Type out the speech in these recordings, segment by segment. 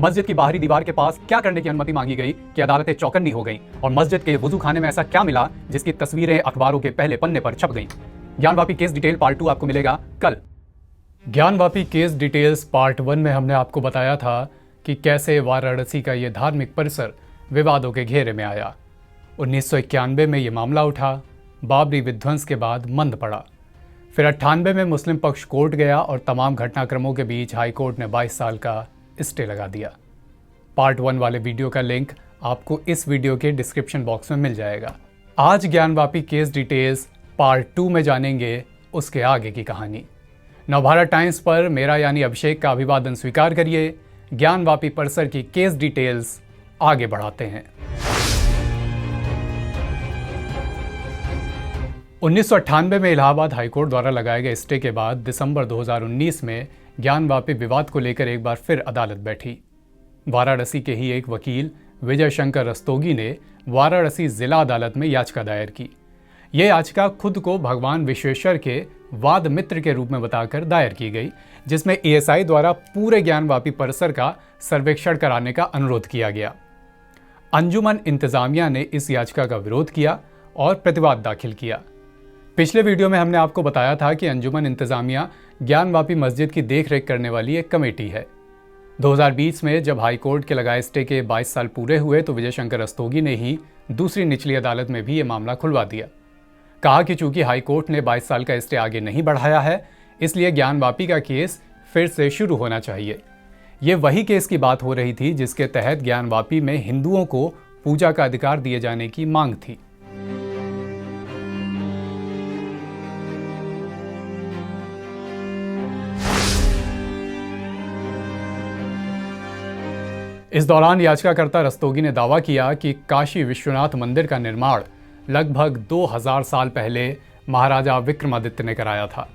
मस्जिद की बाहरी दीवार के पास क्या करने की अनुमति मांगी गई कि अदालतें चौकन्नी हो गईं और मस्जिद के वुजू खाने में ऐसा क्या मिला जिसकी तस्वीरें अखबारों के पहले पन्ने पर छप गईं। ज्ञानवापी केस डिटेल पार्ट 2 आपको मिलेगा कल। ज्ञानवापी केस डिटेल्स पार्ट 1 में हमने आपको बताया था कि कैसे वाराणसी का ये धार्मिक परिसर विवादों के घेरे में आया। 1991 में ये मामला उठा, बाबरी विध्वंस के बाद मंद पड़ा। फिर 98 में मुस्लिम पक्ष कोर्ट गया और तमाम घटनाक्रमों के बीच हाई कोर्ट ने 22 साल का स्टे लगा दिया। पार्ट 1 वाले वीडियो का लिंक आपको इस वीडियो के डिस्क्रिप्शन बॉक्स में मिल जाएगा। आज ज्ञानवापी केस डिटेल्स पार्ट 2 में जानेंगे उसके आगे की कहानी। नवभारत टाइम्स पर मेरा यानी अभिषेक का अभिवादन स्वीकार करिए। ज्ञानवापी परिसर की केस डिटेल्स आगे बढ़ाते हैं। 1998 में इलाहाबाद हाईकोर्ट द्वारा लगाए गए स्टे के बाद दिसंबर 2019 में ज्ञानवापी विवाद को लेकर एक बार फिर अदालत बैठी। वाराणसी के ही एक वकील विजय शंकर रस्तोगी ने वाराणसी जिला अदालत में याचिका दायर की। ये याचिका खुद को भगवान विश्वेश्वर के वाद मित्र के रूप में बताकर दायर की गई, जिसमें एएसआई द्वारा पूरे ज्ञानवापी परिसर का सर्वेक्षण कराने का अनुरोध किया गया। अंजुमन इंतजामिया ने इस याचिका का विरोध किया और प्रतिवाद दाखिल किया। पिछले वीडियो में हमने आपको बताया था कि अंजुमन इंतजामिया ज्ञानवापी मस्जिद की देखरेख करने वाली एक कमेटी है। 2020 में जब हाईकोर्ट के लगाए स्टे के 22 साल पूरे हुए तो विजय शंकर रस्तोगी ने ही दूसरी निचली अदालत में भी ये मामला खुलवा दिया। कहा कि चूंकि हाईकोर्ट ने 22 साल का स्टे आगे नहीं बढ़ाया है, इसलिए ज्ञानवापी का केस फिर से शुरू होना चाहिए। ये वही केस की बात हो रही थी जिसके तहत ज्ञानवापी में हिंदुओं को पूजा का अधिकार दिए जाने की मांग थी। इस दौरान याचिकाकर्ता रस्तोगी ने दावा किया कि काशी विश्वनाथ मंदिर का निर्माण लगभग 2000 साल पहले महाराजा विक्रमादित्य ने कराया था,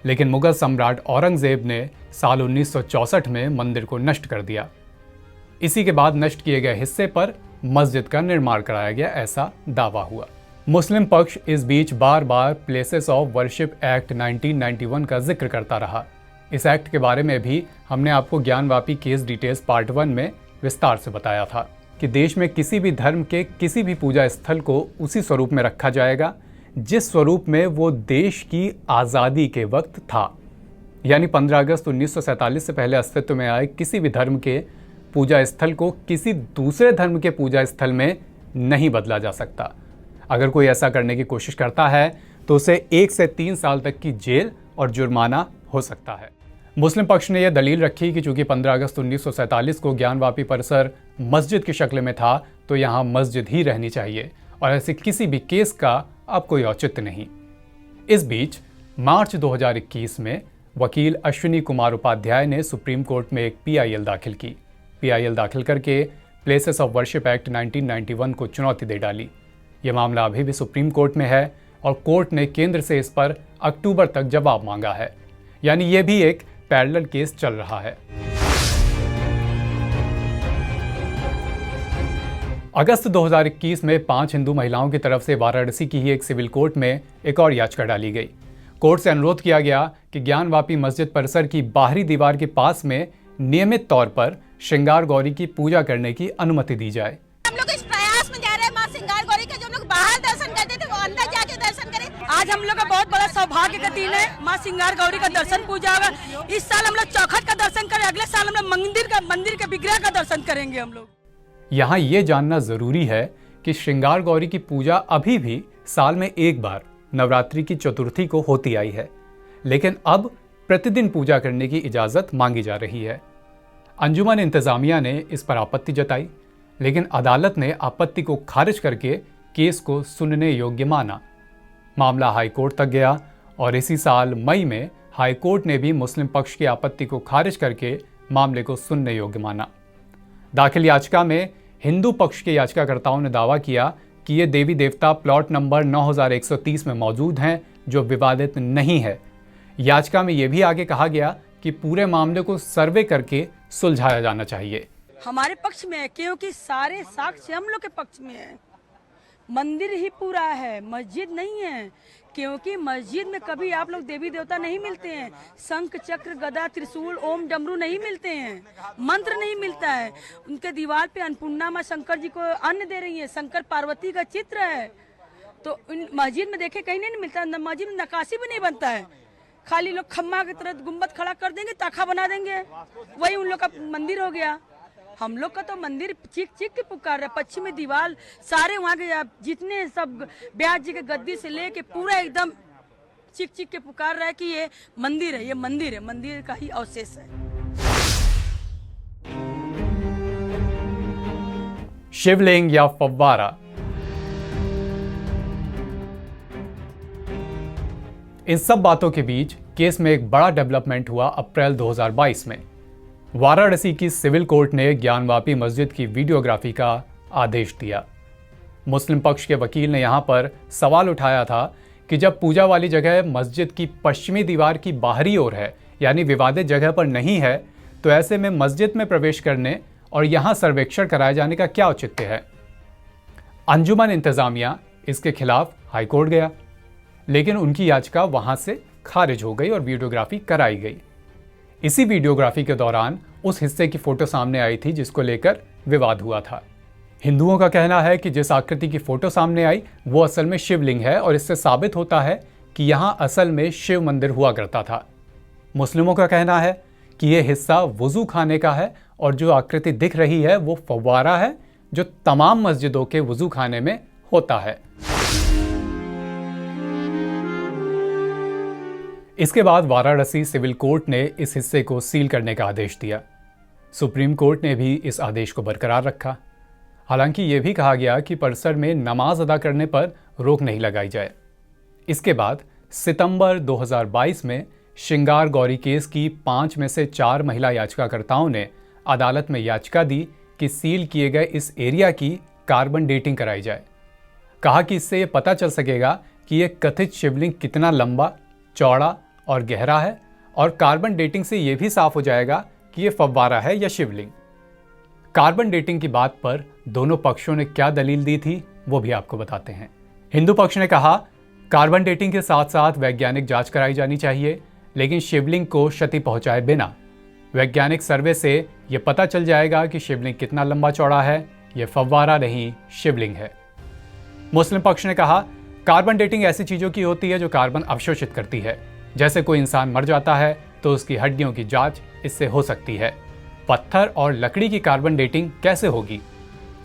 लेकिन मुगल सम्राट औरंगजेब ने साल 1964 में मंदिर को नष्ट कर दिया। इसी के बाद नष्ट किए गए हिस्से पर मस्जिद का निर्माण कराया गया, ऐसा दावा हुआ। मुस्लिम पक्ष इस बीच बार बार प्लेसेस ऑफ वर्शिप एक्ट 1991 का जिक्र करता रहा। इस एक्ट के बारे में भी हमने आपको ज्ञानवापी केस डिटेल्स पार्ट 1 में विस्तार से बताया था कि देश में किसी भी धर्म के किसी भी पूजा स्थल को उसी स्वरूप में रखा जाएगा जिस स्वरूप में वो देश की आज़ादी के वक्त था। यानी 15 अगस्त 1947 से पहले अस्तित्व में आए किसी भी धर्म के पूजा स्थल को किसी दूसरे धर्म के पूजा स्थल में नहीं बदला जा सकता। अगर कोई ऐसा करने की कोशिश करता है तो उसे 1 से 3 साल तक की जेल और जुर्माना हो सकता है। मुस्लिम पक्ष ने यह दलील रखी कि चूंकि 15 अगस्त 1947 को ज्ञानवापी परिसर मस्जिद की शक्ल में था तो यहाँ मस्जिद ही रहनी चाहिए और ऐसे किसी भी केस का अब कोई औचित्य नहीं। इस बीच मार्च 2021 में वकील अश्विनी कुमार उपाध्याय ने सुप्रीम कोर्ट में एक पीआईएल दाखिल की। पीआईएल दाखिल करके प्लेसेस ऑफ वर्शिप एक्ट 1991 को चुनौती दे डाली। ये मामला अभी भी सुप्रीम कोर्ट में है और कोर्ट ने केंद्र से इस पर अक्टूबर तक जवाब मांगा है। यानी ये भी एक पैरेलल केस चल रहा है। अगस्त 2021 में 5 हिंदू महिलाओं की तरफ से वाराणसी की ही एक सिविल कोर्ट में एक और याचिका डाली गई। कोर्ट से अनुरोध किया गया कि ज्ञानवापी मस्जिद परिसर की बाहरी दीवार के पास में नियमित तौर पर श्रृंगार गौरी की पूजा करने की अनुमति दी जाए। हम लोग इस प्रयास में जा रहे हैं मां श्रृंगार गौरी के, जो लोग बाहर दर्शन करते थे वो अंदर जाके दर्शन करें। आज हम लोग का बहुत बड़ा सौभाग्य का दिन है। मां श्रृंगार गौरी का दर्शन पूजा होगा। इस साल हम लोग चौखट का दर्शन करें, अगले साल हम लोग मंदिर के विग्रह का दर्शन करेंगे। हम लोग यहाँ ये जानना जरूरी है कि श्रृंगार गौरी की पूजा अभी भी साल में एक बार नवरात्रि की चतुर्थी को होती आई है, लेकिन अब प्रतिदिन पूजा करने की इजाजत मांगी जा रही है। अंजुमन इंतजामिया ने इस पर आपत्ति जताई, लेकिन अदालत ने आपत्ति को खारिज करके केस को सुनने योग्य माना। मामला हाईकोर्ट तक गया और इसी साल मई में हाईकोर्ट ने भी मुस्लिम पक्ष की आपत्ति को खारिज करके मामले को सुनने योग्य माना। दाखिल याचिका में हिंदू पक्ष के याचिकाकर्ताओं ने दावा किया कि ये देवी देवता प्लॉट नंबर 9130 में मौजूद हैं, जो विवादित नहीं है। याचिका में यह भी आगे कहा गया कि पूरे मामले को सर्वे करके सुलझाया जाना चाहिए। हमारे पक्ष में है, क्योंकि सारे साक्ष्य हम लोग के पक्ष में है। मंदिर ही पूरा है, मस्जिद नहीं है। क्योंकि मस्जिद में कभी आप लोग देवी देवता नहीं मिलते हैं, शंख चक्र गदा त्रिशूल ओम डमरू नहीं मिलते हैं, मंत्र नहीं मिलता है। उनके दीवार पे अन्नपूर्णा माँ शंकर जी को अन्न दे रही है, शंकर पार्वती का चित्र है। तो मस्जिद में देखे कहीं नहीं मिलता, मस्जिद में नक्काशी भी नहीं बनता है। खाली लोग खम्मा की तरह गुम्बद खड़ा कर देंगे, ताखा बना देंगे, वही उन लोग का मंदिर हो गया। हम लोग का तो मंदिर चीख चीख के पुकार रहा है। पश्चिमी दीवार सारे वहाँ के जितने सब ब्यास जी के गद्दी से लेके पूरा एकदम चीख चीख के पुकार रहा है कि ये मंदिर है, ये मंदिर है, मंदिर का ही अवशेष है। शिवलिंग या फव्वारा, इन सब बातों के बीच केस में एक बड़ा डेवलपमेंट हुआ अप्रैल 2022 में। वाराणसी की सिविल कोर्ट ने ज्ञानवापी मस्जिद की वीडियोग्राफी का आदेश दिया। मुस्लिम पक्ष के वकील ने यहां पर सवाल उठाया था कि जब पूजा वाली जगह मस्जिद की पश्चिमी दीवार की बाहरी ओर है, यानी विवादित जगह पर नहीं है, तो ऐसे में मस्जिद में प्रवेश करने और यहां सर्वेक्षण कराए जाने का क्या औचित्य है। अंजुमन इंतजामिया इसके खिलाफ हाईकोर्ट गया, लेकिन उनकी याचिका वहां से खारिज हो गई और वीडियोग्राफी कराई गई। इसी वीडियोग्राफी के दौरान उस हिस्से की फोटो सामने आई थी जिसको लेकर विवाद हुआ था। हिंदुओं का कहना है कि जिस आकृति की फोटो सामने आई वो असल में शिवलिंग है और इससे साबित होता है कि यहां असल में शिव मंदिर हुआ करता था। मुस्लिमों का कहना है कि यह हिस्सा वुजू खाने का है और जो आकृति दिख रही है वो फव्वारा है जो तमाम मस्जिदों के वुजू खाने में होता है। इसके बाद वाराणसी सिविल कोर्ट ने इस हिस्से को सील करने का आदेश दिया। सुप्रीम कोर्ट ने भी इस आदेश को बरकरार रखा। हालांकि यह भी कहा गया कि परिसर में नमाज अदा करने पर रोक नहीं लगाई जाए। इसके बाद सितंबर 2022 में श्रृंगार गौरी केस की 5 में से 4 महिला याचिकाकर्ताओं ने अदालत में याचिका दी कि सील किए गए इस एरिया की कार्बन डेटिंग कराई जाए। कहा कि इससे यह पता चल सकेगा कि यह कथित शिवलिंग कितना लंबा, चौड़ा और गहरा है, और कार्बन डेटिंग से यह भी साफ हो जाएगा कि यह फव्वारा है या शिवलिंग। कार्बन डेटिंग की बात पर दोनों पक्षों ने क्या दलील दी थी वो भी आपको बताते हैं। हिंदू पक्ष ने कहा कार्बन डेटिंग के साथ साथ वैज्ञानिक जांच कराई जानी चाहिए, लेकिन शिवलिंग को क्षति पहुंचाए बिना। वैज्ञानिक सर्वे से यह पता चल जाएगा कि शिवलिंग कितना लंबा चौड़ा है, यह फव्वारा नहीं शिवलिंग है। मुस्लिम पक्ष ने कहा कार्बन डेटिंग ऐसी चीजों की होती है जो कार्बन अवशोषित करती है। जैसे कोई इंसान मर जाता है तो उसकी हड्डियों की जांच इससे हो सकती है। पत्थर और लकड़ी की कार्बन डेटिंग कैसे होगी?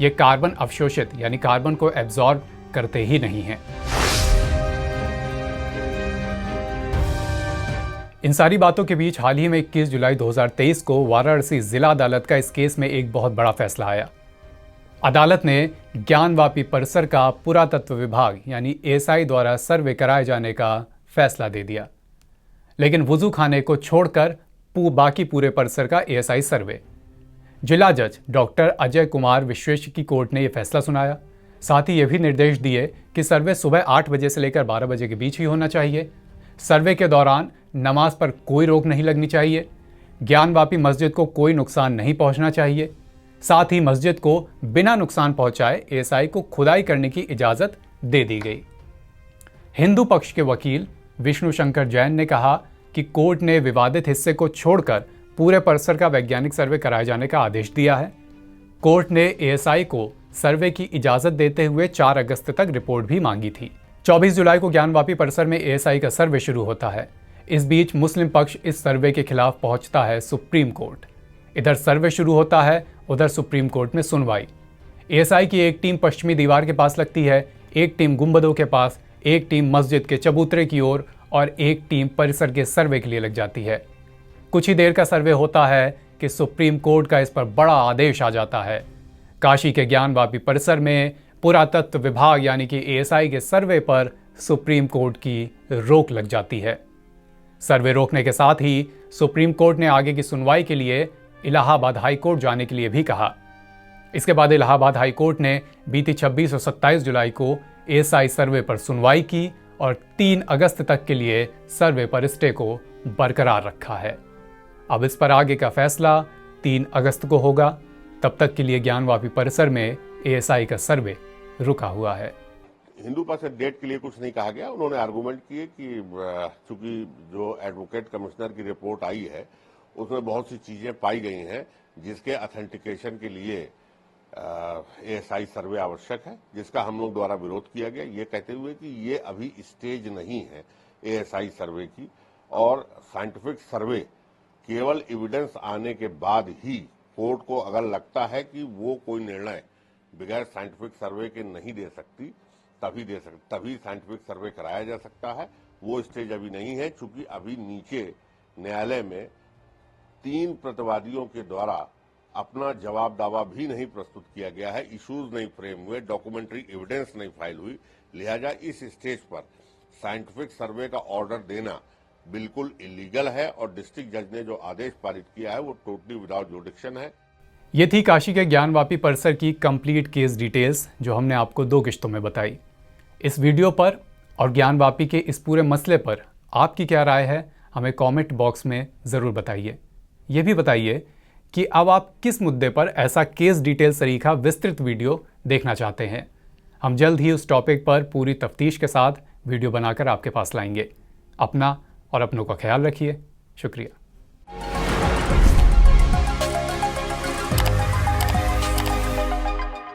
ये कार्बन अवशोषित यानी कार्बन को एब्जॉर्ब करते ही नहीं हैं। इन सारी बातों के बीच हाल ही में 21 जुलाई 2023 को वाराणसी जिला अदालत का इस केस में एक बहुत बड़ा फैसला आया। अदालत ने ज्ञानवापी परिसर का पुरातत्व विभाग यानी एएसआई द्वारा सर्वे कराए जाने का फैसला दे दिया, लेकिन वुजू खाने को छोड़कर बाकी पूरे परिसर का एएसआई सर्वे। जिला जज डॉक्टर अजय कुमार विश्वेश की कोर्ट ने यह फैसला सुनाया। साथ ही यह भी निर्देश दिए कि सर्वे सुबह 8 बजे से लेकर 12 बजे के बीच ही होना चाहिए। सर्वे के दौरान नमाज पर कोई रोक नहीं लगनी चाहिए। ज्ञानवापी मस्जिद को कोई नुकसान नहीं पहुंचना चाहिए। साथ ही मस्जिद को बिना नुकसान पहुंचाए एएसआई को खुदाई करने की इजाजत दे दी गई। हिंदू पक्ष के वकील विष्णु शंकर जैन ने कहा कि कोर्ट ने विवादित हिस्से को छोड़कर पूरे परिसर का वैज्ञानिक सर्वे कराए जाने का आदेश दिया है। कोर्ट ने एएसआई को सर्वे की इजाजत देते हुए 4 अगस्त तक रिपोर्ट भी मांगी थी। 24 जुलाई को ज्ञानवापी परिसर में एएसआई का सर्वे शुरू होता है। इस बीच मुस्लिम पक्ष इस सर्वे के खिलाफ पहुंचता है सुप्रीम कोर्ट। इधर सर्वे शुरू होता है, उधर सुप्रीम कोर्ट में सुनवाई। एएसआई की एक टीम पश्चिमी दीवार के पास लगती है, एक टीम गुंबदों के पास, एक टीम मस्जिद के चबूतरे की ओर और एक टीम परिसर के सर्वे के लिए लग जाती है। कुछ ही देर का सर्वे होता है कि सुप्रीम कोर्ट का इस पर बड़ा आदेश आ जाता है। काशी के ज्ञानवापी परिसर में पुरातत्व विभाग यानी कि एएसआई के सर्वे पर सुप्रीम कोर्ट की रोक लग जाती है। सर्वे रोकने के साथ ही सुप्रीम कोर्ट ने आगे की सुनवाई के लिए इलाहाबाद हाई कोर्ट जाने के लिए भी कहा। इसके बाद इलाहाबाद हाई कोर्ट ने बीती 26 और 27 जुलाई को एएसआई सर्वे पर सुनवाई की और 3 अगस्त तक के लिए सर्वे पर स्टे को बरकरार रखा है। अब इस पर आगे का फैसला 3 अगस्त को होगा। तब तक के लिए ज्ञानवापी परिसर में एएसआई का सर्वे रुका हुआ है। हिंदू पक्ष से डेट के लिए कुछ नहीं कहा गया। उन्होंने आर्गूमेंट किए कि चूंकि जो एडवोकेट कमिश्नर की रिपोर्ट आई है उसमें बहुत सी चीजें पाई गई हैं जिसके ऑथेंटिकेशन के लिए एएसआई सर्वे आवश्यक है, जिसका हम लोग द्वारा विरोध किया गया, ये कहते हुए कि ये अभी स्टेज नहीं है एएसआई सर्वे की, और साइंटिफिक सर्वे केवल एविडेंस आने के बाद ही कोर्ट को अगर लगता है कि वो कोई निर्णय बगैर साइंटिफिक सर्वे के नहीं दे सकती तभी साइंटिफिक सर्वे कराया जा सकता है। वो स्टेज अभी नहीं है, चूंकि अभी नीचे न्यायालय में 3 प्रतिवादियों के द्वारा अपना जवाब दावा भी नहीं प्रस्तुत किया गया है, इश्यूज नहीं फ्रेम हुए, डॉक्यूमेंट्री एविडेंस नहीं फाइल हुई। लिहाजा इस स्टेज पर साइंटिफिक सर्वे का ऑर्डर देना बिल्कुल इलीगल है और डिस्ट्रिक्ट जज ने जो आदेश पारित किया है वो टोटली विदाउट जुडिक्शन है। ये थी काशी के ज्ञानवापी परिसर की कंप्लीट केस डिटेल्स जो हमने आपको 2 किश्तों में बताई। इस वीडियो पर और ज्ञानवापी के इस पूरे मसले पर आपकी क्या राय है, हमें कमेंट बॉक्स में ज़रूर बताइए। ये भी बताइए कि अब आप किस मुद्दे पर ऐसा केस डिटेल सरीखा विस्तृत वीडियो देखना चाहते हैं। हम जल्द ही उस टॉपिक पर पूरी तफ्तीश के साथ वीडियो बनाकर आपके पास लाएंगे। अपना और अपनों का ख्याल रखिए। शुक्रिया।